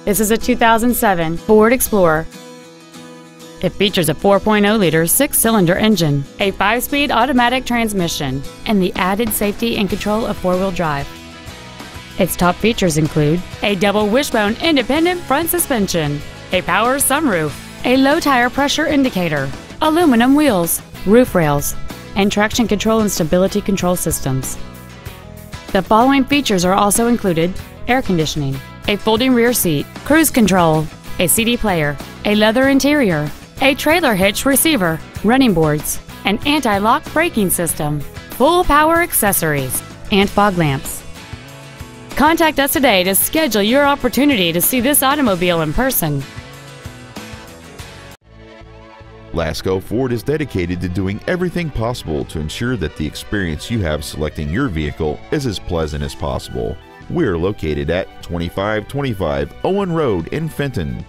This is a 2007 Ford Explorer. It features a 4.0-liter six-cylinder engine, a 5-speed automatic transmission, and the added safety and control of four-wheel drive. Its top features include a double wishbone independent front suspension, a power sunroof, a low tire pressure indicator, aluminum wheels, roof rails, and traction control and stability control systems. The following features are also included: air conditioning, a folding rear seat, cruise control, a CD player, a leather interior, a trailer hitch receiver, running boards, an anti-lock braking system, full power accessories, and fog lamps. Contact us today to schedule your opportunity to see this automobile in person. Lasco Ford is dedicated to doing everything possible to ensure that the experience you have selecting your vehicle is as pleasant as possible. We're located at 2525 Owen Road in Fenton.